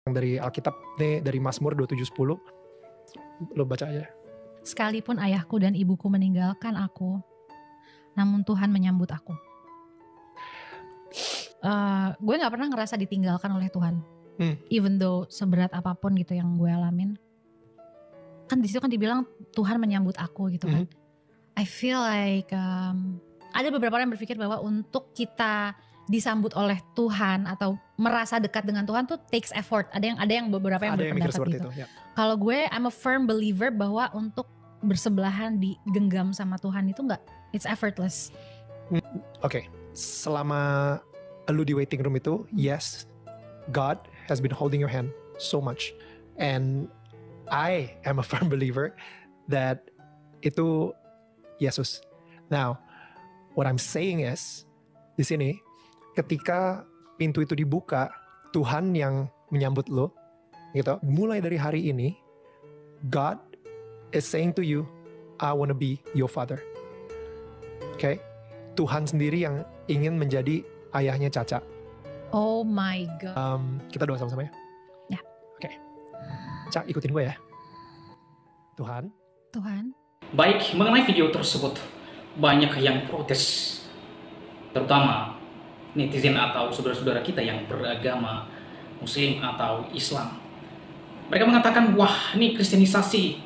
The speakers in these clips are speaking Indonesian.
Yang dari Alkitab nih, dari Mazmur 27:10. Lo baca aja. Sekalipun ayahku dan ibuku meninggalkan aku, namun Tuhan menyambut aku. Gue gak pernah ngerasa ditinggalkan oleh Tuhan. Even though seberat apapun gitu yang gue alamin. Kan disitu kan dibilang Tuhan menyambut aku gitu kan. I feel like ada beberapa orang yang berpikir bahwa untuk kita disambut oleh Tuhan atau merasa dekat dengan Tuhan tuh takes effort. Ada yang beberapa yang berpendapat gitu. Ya. Kalau gue, I'm a firm believer bahwa untuk bersebelahan digenggam sama Tuhan itu enggak, it's effortless. Oke. Selama lu di waiting room itu, yes, God has been holding your hand so much, and I am a firm believer that itu Yesus. Now, what I'm saying is, di sini, ketika pintu itu dibuka, Tuhan yang menyambut lo, gitu. Mulai dari hari ini, God is saying to you, I want to be your father. Okay? Tuhan sendiri yang ingin menjadi ayahnya Caca. Oh my God. Kita doa sama-sama ya? Ya. Oke. Cak, ikutin gue ya. Tuhan. Baik, mengenai video tersebut, banyak yang protes. Terutama netizen atau saudara-saudara kita yang beragama Muslim atau Islam. Mereka mengatakan, wah ini kristenisasi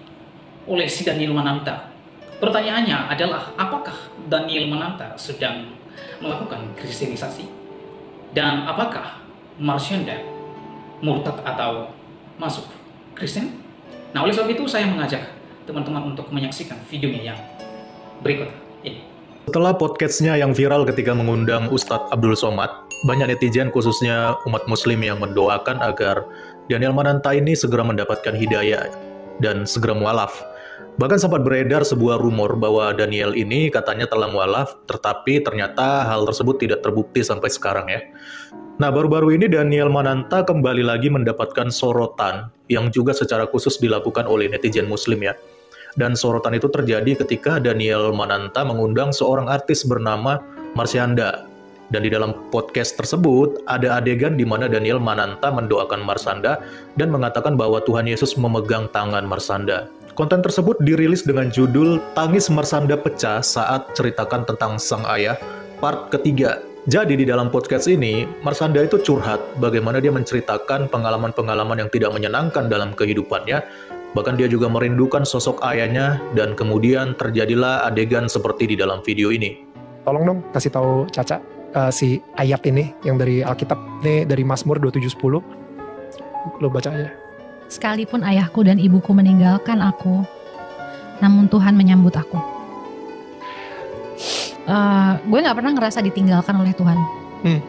oleh si Daniel Mananta. Pertanyaannya adalah, apakah Daniel Mananta sedang melakukan kristenisasi? Dan apakah Marsyanda murtad atau masuk Kristen? Nah, oleh sebab itu saya mengajak teman-teman untuk menyaksikan videonya yang berikut ini. Setelah podcastnya yang viral ketika mengundang Ustadz Abdul Somad, banyak netizen khususnya umat muslim yang mendoakan agar Daniel Mananta ini segera mendapatkan hidayah dan segera mualaf. Bahkan sempat beredar sebuah rumor bahwa Daniel ini katanya telah mualaf, tetapi ternyata hal tersebut tidak terbukti sampai sekarang ya. Nah, baru-baru ini Daniel Mananta kembali lagi mendapatkan sorotan yang juga secara khusus dilakukan oleh netizen muslim ya. Dan sorotan itu terjadi ketika Daniel Mananta mengundang seorang artis bernama Marsyanda. Dan di dalam podcast tersebut ada adegan di mana Daniel Mananta mendoakan Marsyanda dan mengatakan bahwa Tuhan Yesus memegang tangan Marsyanda. Konten tersebut dirilis dengan judul Tangis Marsyanda Pecah Saat Ceritakan Tentang Sang Ayah, part ketiga. Jadi di dalam podcast ini, Marsyanda itu curhat bagaimana dia menceritakan pengalaman-pengalaman yang tidak menyenangkan dalam kehidupannya. Bahkan dia juga merindukan sosok ayahnya dan kemudian terjadilah adegan seperti di dalam video ini. Tolong dong kasih tahu Caca si ayat ini yang dari Alkitab nih, dari Mazmur 27:10. Lo baca aja. Sekalipun ayahku dan ibuku meninggalkan aku, namun Tuhan menyambut aku. Gue gak pernah ngerasa ditinggalkan oleh Tuhan.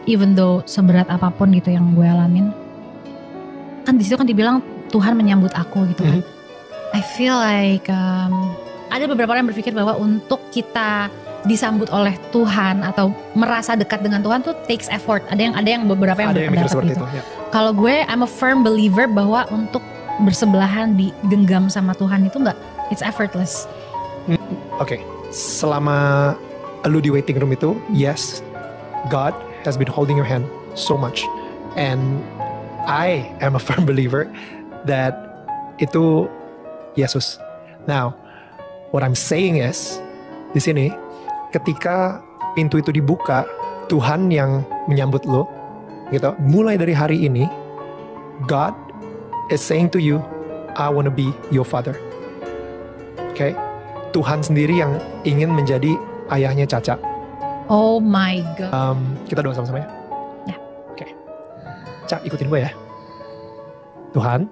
Even though seberat apapun gitu yang gue alamin. Kan disitu kan dibilang Tuhan menyambut aku gitu kan. I feel like ada beberapa orang yang berpikir bahwa untuk kita disambut oleh Tuhan atau merasa dekat dengan Tuhan tuh takes effort. Ada yang beberapa yang berpendapat gitu. Ya. Kalau gue, I'm a firm believer bahwa untuk bersebelahan digenggam sama Tuhan itu enggak, it's effortless. Oke. Selama lu di waiting room itu, yes, God has been holding your hand so much, and I am a firm believer that itu Yesus. Now, what I'm saying is, di sini, ketika pintu itu dibuka, Tuhan yang menyambut lo, gitu. Mulai dari hari ini, God is saying to you, I want to be your father. Okay? Tuhan sendiri yang ingin menjadi ayahnya Caca. Oh my God. Kita doa sama-sama ya? Ya. Oke. Cak, ikutin gue ya. Tuhan.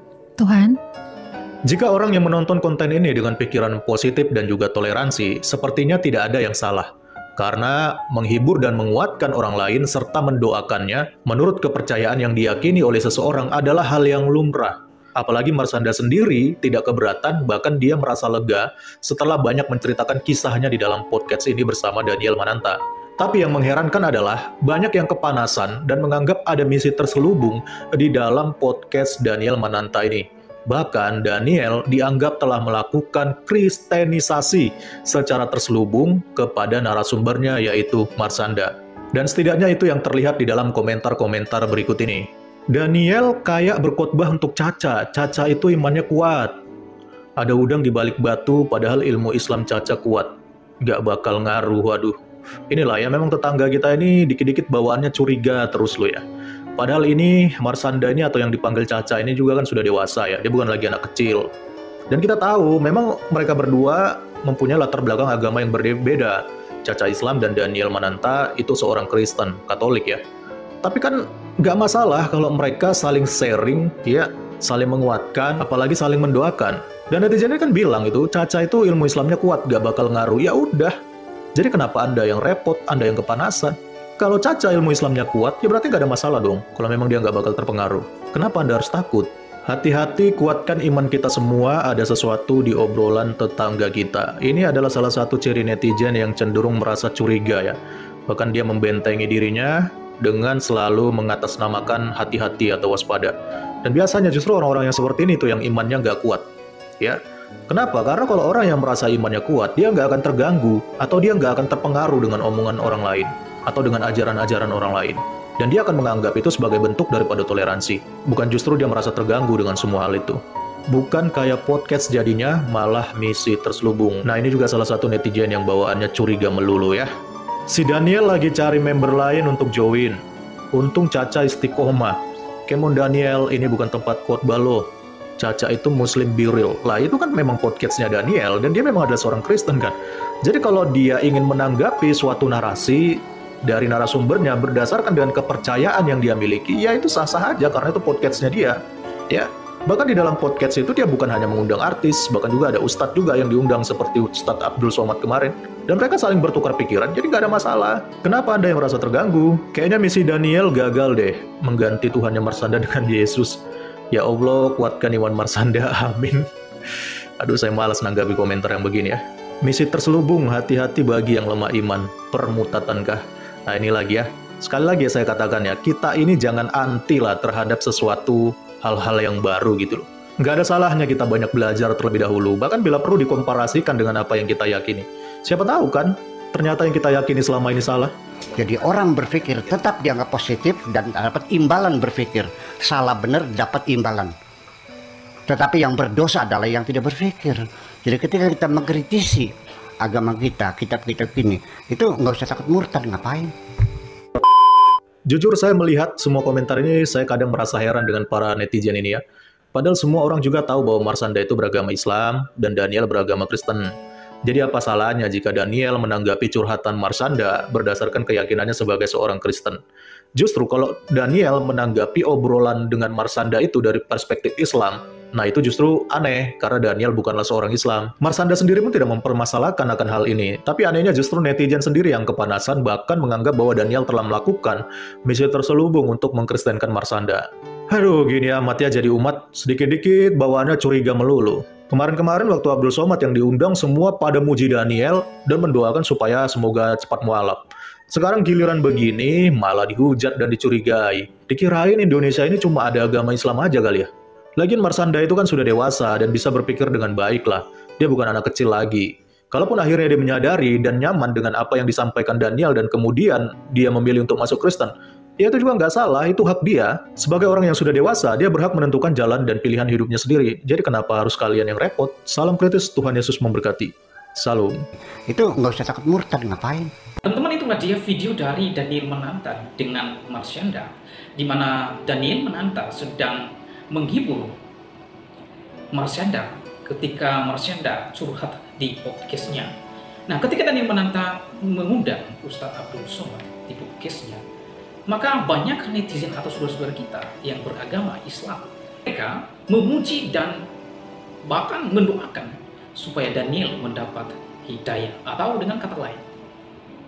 Jika orang yang menonton konten ini dengan pikiran positif dan juga toleransi, sepertinya tidak ada yang salah. Karena menghibur dan menguatkan orang lain serta mendoakannya, menurut kepercayaan yang diyakini oleh seseorang adalah hal yang lumrah. Apalagi Marsyanda sendiri tidak keberatan, bahkan dia merasa lega setelah banyak menceritakan kisahnya di dalam podcast ini bersama Daniel Mananta. Tapi yang mengherankan adalah banyak yang kepanasan dan menganggap ada misi terselubung di dalam podcast Daniel Mananta ini. Bahkan Daniel dianggap telah melakukan kristenisasi secara terselubung kepada narasumbernya yaitu Marsyanda. Dan setidaknya itu yang terlihat di dalam komentar-komentar berikut ini. Daniel kayak berkhotbah untuk Caca. Caca itu imannya kuat. Ada udang di balik batu, padahal ilmu Islam Caca kuat. Gak bakal ngaruh, waduh. Inilah ya, memang tetangga kita ini dikit-dikit bawaannya curiga terus loh ya. Padahal ini Marsanda ini atau yang dipanggil Caca ini juga kan sudah dewasa ya. Dia bukan lagi anak kecil. Dan kita tahu memang mereka berdua mempunyai latar belakang agama yang berbeda. Caca Islam dan Daniel Mananta itu seorang Kristen, Katolik ya. Tapi kan nggak masalah kalau mereka saling sharing, ya, saling menguatkan, apalagi saling mendoakan. Dan netizen kan bilang itu, Caca itu ilmu Islamnya kuat, nggak bakal ngaruh. Ya udah. Jadi kenapa Anda yang repot, Anda yang kepanasan? Kalau Caca ilmu Islamnya kuat, ya berarti nggak ada masalah dong. Kalau memang dia nggak bakal terpengaruh. Kenapa Anda harus takut? Hati-hati, kuatkan iman kita semua, ada sesuatu di obrolan tetangga kita. Ini adalah salah satu ciri netizen yang cenderung merasa curiga ya. Bahkan dia membentengi dirinya dengan selalu mengatasnamakan hati-hati atau waspada. Dan biasanya justru orang-orang yang seperti ini tuh yang imannya nggak kuat. Ya, kenapa? Karena kalau orang yang merasa imannya kuat, dia nggak akan terganggu atau dia nggak akan terpengaruh dengan omongan orang lain atau dengan ajaran-ajaran orang lain. Dan dia akan menganggap itu sebagai bentuk daripada toleransi. Bukan justru dia merasa terganggu dengan semua hal itu. Bukan kayak podcast jadinya, malah misi terselubung. Nah ini juga salah satu netizen yang bawaannya curiga melulu ya. Si Daniel lagi cari member lain untuk join. Untung Caca istiqomah. Kemon Daniel, ini bukan tempat khotbah lo. Caca itu Muslim be real. Lah itu kan memang podcastnya Daniel, dan dia memang adalah seorang Kristen kan. Jadi kalau dia ingin menanggapi suatu narasi dari narasumbernya berdasarkan dengan kepercayaan yang dia miliki, ya itu sah-sah aja karena itu podcastnya dia. Ya, bahkan di dalam podcast itu dia bukan hanya mengundang artis, bahkan juga ada ustadz juga yang diundang seperti Ustadz Abdul Somad kemarin. Dan mereka saling bertukar pikiran, jadi nggak ada masalah. Kenapa Anda yang merasa terganggu? Kayaknya misi Daniel gagal deh, mengganti Tuhannya Marsanda dengan Yesus. Ya Allah, kuatkan iman Marsanda, amin. Aduh, saya malas nanggapi komentar yang begini ya. Misi terselubung, hati-hati bagi yang lemah iman. Permutatankah? Nah ini lagi ya, sekali lagi saya katakan ya, kita ini jangan anti lah terhadap sesuatu hal-hal yang baru gitu loh. Nggak ada salahnya kita banyak belajar terlebih dahulu, bahkan bila perlu dikomparasikan dengan apa yang kita yakini. Siapa tahu kan, ternyata yang kita yakini selama ini salah. Jadi orang berpikir tetap dianggap positif dan dapat imbalan berpikir. Salah benar dapat imbalan. Tetapi yang berdosa adalah yang tidak berpikir. Jadi ketika kita mengkritisi agama kita, kitab-kitab ini, itu nggak usah takut murtad, ngapain? Jujur saya melihat semua komentar ini, saya kadang merasa heran dengan para netizen ini ya. Padahal semua orang juga tahu bahwa Marsanda itu beragama Islam dan Daniel beragama Kristen. Jadi apa salahnya jika Daniel menanggapi curhatan Marsanda berdasarkan keyakinannya sebagai seorang Kristen? Justru kalau Daniel menanggapi obrolan dengan Marsanda itu dari perspektif Islam, nah itu justru aneh, karena Daniel bukanlah seorang Islam. Marsanda sendiri pun tidak mempermasalahkan akan hal ini, tapi anehnya justru netizen sendiri yang kepanasan, bahkan menganggap bahwa Daniel telah melakukan misi terselubung untuk mengkristenkan Marsanda. Aduh, gini amat ya jadi umat, sedikit-dikit bawaannya curiga melulu. Kemarin-kemarin waktu Abdul Somad yang diundang, semua pada muji Daniel dan mendoakan supaya semoga cepat mualaf. Sekarang giliran begini, malah dihujat dan dicurigai. Dikirain Indonesia ini cuma ada agama Islam aja kali ya. Lagian Marsanda itu kan sudah dewasa dan bisa berpikir dengan baik lah. Dia bukan anak kecil lagi. Kalaupun akhirnya dia menyadari dan nyaman dengan apa yang disampaikan Daniel dan kemudian dia memilih untuk masuk Kristen, ya itu juga nggak salah, itu hak dia. Sebagai orang yang sudah dewasa, dia berhak menentukan jalan dan pilihan hidupnya sendiri. Jadi kenapa harus kalian yang repot? Salam kritis, Tuhan Yesus memberkati. Salam. Itu nggak usah takut murtad, ngapain? Teman-teman, itulah dia video dari Daniel Mananta dengan Marsanda, di mana Daniel Mananta sedang menghibur Marsanda ketika Marsanda curhat di podcastnya. Nah, ketika Daniel Mananta mengundang Ustadz Abdul Somad di podcastnya, maka banyak netizen atau saudara-saudara kita yang beragama Islam, mereka memuji dan bahkan mendoakan supaya Daniel mendapat hidayah, atau dengan kata lain,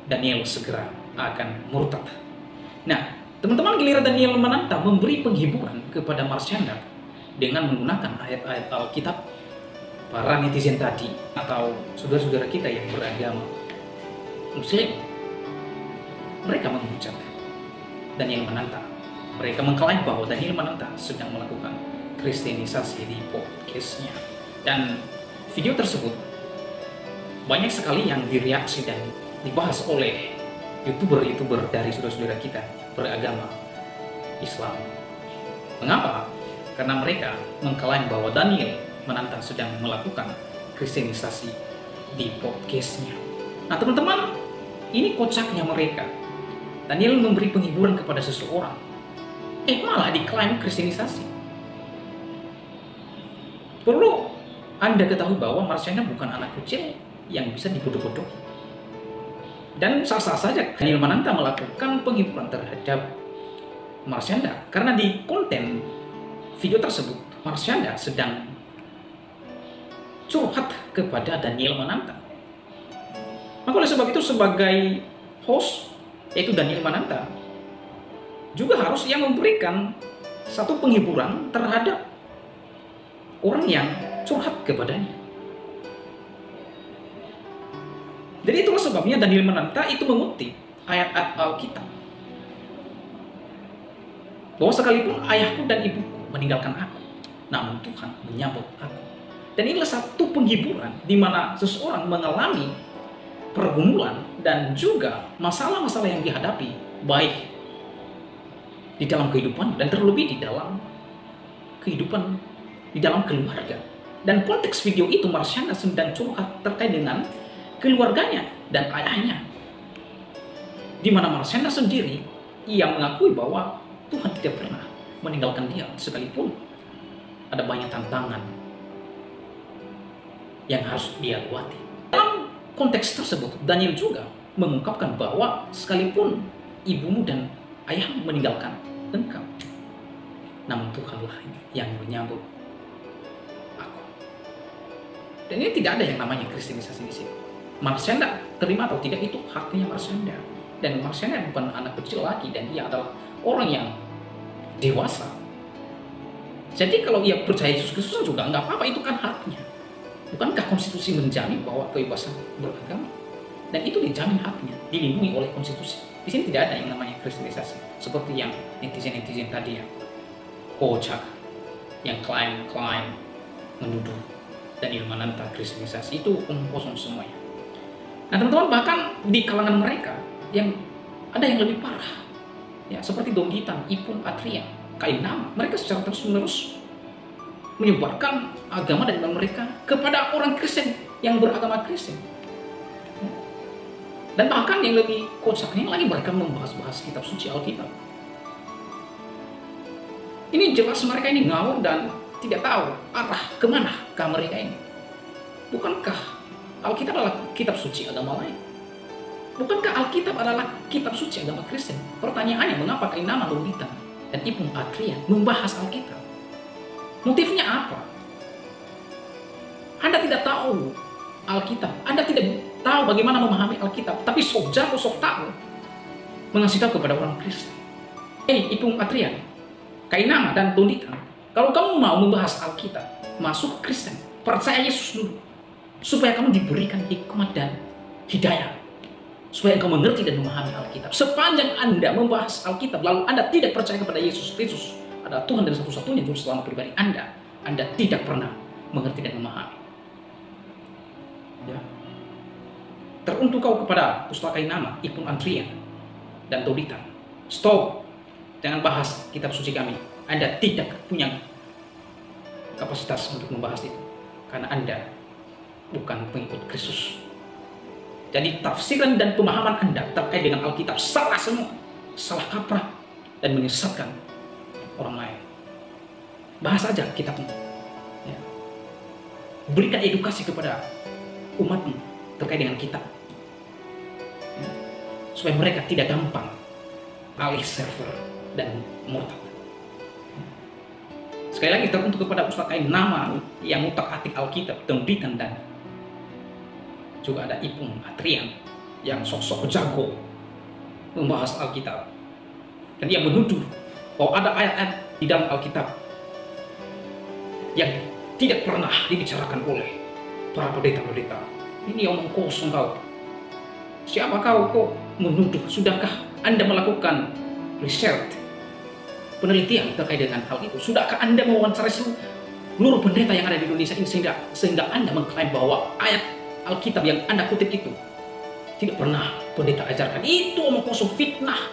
Daniel segera akan murtad. Nah, teman-teman, giliran Daniel Mananta memberi penghiburan kepada Marsanda dengan menggunakan ayat-ayat Alkitab, para netizen tadi atau saudara-saudara kita yang beragama Muslim, mereka menghujat Daniel Mananta. Mereka mengklaim bahwa Daniel Mananta sedang melakukan kristenisasi di podcastnya. Dan video tersebut banyak sekali yang direaksi dan dibahas oleh youtuber-youtuber dari saudara-saudara kita beragama Islam. Mengapa? Karena mereka mengklaim bahwa Daniel Mananta sedang melakukan kristenisasi di podcastnya. Nah teman-teman, ini kocaknya mereka. Daniel memberi penghiburan kepada seseorang, malah diklaim kristenisasi. Perlu Anda ketahui bahwa Marsyanda bukan anak kecil yang bisa dibodoh-bodohi. Dan sah-sah saja Daniel Mananta melakukan penghiburan terhadap Marsyanda, karena di konten video tersebut Marsyanda sedang curhat kepada Daniel Mananta. Maka oleh sebab itu sebagai host, yaitu Daniel Mananta, juga harus yang memberikan satu penghiburan terhadap orang yang curhat kepadanya. Jadi itulah sebabnya Daniel Mananta itu mengutip ayat-ayat Alkitab, bahwa sekalipun ayahku dan ibuku meninggalkan aku, namun Tuhan menyambut aku. Dan inilah satu penghiburan di mana seseorang mengalami pergumulan dan juga masalah-masalah yang dihadapi, baik di dalam kehidupan dan terlebih di dalam kehidupan di dalam keluarga. Dan konteks video itu Marsyanda sedang curhat terkait dengan keluarganya dan ayahnya, di mana Marsyanda sendiri ia mengakui bahwa Tuhan tidak pernah meninggalkan dia sekalipun ada banyak tantangan yang harus dia lewati. Dalam konteks tersebut, Daniel juga mengungkapkan bahwa sekalipun ibumu dan ayahmu meninggalkan engkau, namun Tuhanlah yang menyambut aku. Dan ini tidak ada yang namanya kristenisasi di sini. Marsyanda terima atau tidak itu haknya Marsyanda. Dan Marsyanda bukan anak kecil lagi, dan ia adalah orang yang dewasa. Jadi kalau ia percaya Yesus Kristus juga nggak apa-apa, itu kan haknya. Bukankah konstitusi menjamin bahwa kebebasan beragama? Dan itu dijamin haknya, dilindungi oleh konstitusi. Di sini tidak ada yang namanya kristenisasi, seperti yang netizen-netizen tadi yang kocak, yang klaim menuduh Daniel Mananta kristenisasi. Itu omong kosong semuanya. Nah teman-teman, bahkan di kalangan mereka yang ada yang lebih parah, ya seperti Dom Hitam, Ipung Atria, Kainama, mereka secara terus-menerus menyebarkan agama dan iman mereka kepada orang Kristen yang beragama Kristen. Dan bahkan yang lebih kocaknya lagi, mereka membahas-bahas kitab suci Alkitab. Ini jelas mereka ini ngawur dan tidak tahu arah kemanakah mereka ini. Bukankah Alkitab adalah kitab suci agama lain? Bukankah Alkitab adalah kitab suci agama Kristen? Pertanyaannya, mengapa Kainama, Dom Hitam, dan Ipung Atria membahas Alkitab? Motifnya apa? Anda tidak tahu Alkitab, Anda tidak tahu bagaimana memahami Alkitab, tapi sok jago, sok tahu mengasih tahu kepada orang Kristen. Ipung Atria, Kainama, dan Dom Hitam, kalau kamu mau membahas Alkitab, masuk Kristen, percaya Yesus dulu, supaya kamu diberikan hikmat dan hidayah, supaya engkau mengerti dan memahami Alkitab. Sepanjang Anda membahas Alkitab, lalu Anda tidak percaya kepada Yesus Kristus adalah Tuhan dan satu-satunya juru selamat pribadi Anda tidak pernah mengerti dan memahami. Ya. Teruntuk kau kepada pustaka Kainama, Ipung Atria, dan Dom Hitam, stop, jangan bahas kitab suci kami. Anda tidak punya kapasitas untuk membahas itu, karena Anda bukan pengikut Kristus. Jadi tafsiran dan pemahaman Anda terkait dengan Alkitab salah semua, salah kaprah, dan menyesatkan orang lain. Bahas aja kitabmu, ya. Berikan edukasi kepada umatmu terkait dengan kitab, ya. Supaya mereka tidak gampang alih server dan murtad. Sekali lagi, teruntuk kepada pustaka Kainama yang ngutak-atik Alkitab, Dom Hitam, dan juga ada Ipung Atria yang sok-sok jago membahas Alkitab, dan ia menuduh bahwa ada ayat-ayat di dalam Alkitab yang tidak pernah dibicarakan oleh para pendeta-pendeta. Ini omong kosong kau. Siapa kau menuduh? Sudahkah Anda melakukan riset, penelitian terkait dengan hal itu? Sudahkah Anda mewawancarai seluruh pendeta yang ada di Indonesia ini sehingga Anda mengklaim bahwa ayat Alkitab yang Anda kutip itu tidak pernah pendeta ajarkan? Itu omong kosong, fitnah.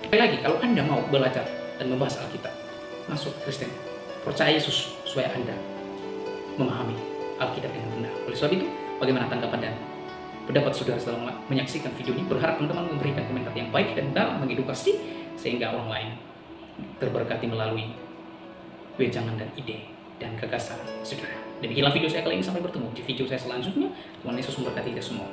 Sekali lagi, kalau Anda mau belajar dan membahas Alkitab, masuk Kristen. Percaya Yesus supaya Anda memahami Alkitab dengan benar. Oleh sebab itu, bagaimana tanggapan dan pendapat saudara setelah menyaksikan video ini? Berharap teman-teman memberikan komentar yang baik dan dalam mengedukasi sehingga orang lain terberkati melalui wejangan dan ide dan gagasan saudara. Demikianlah video saya kali ini, sampai bertemu di video saya selanjutnya. Tuhan Yesus memberkati kita semua.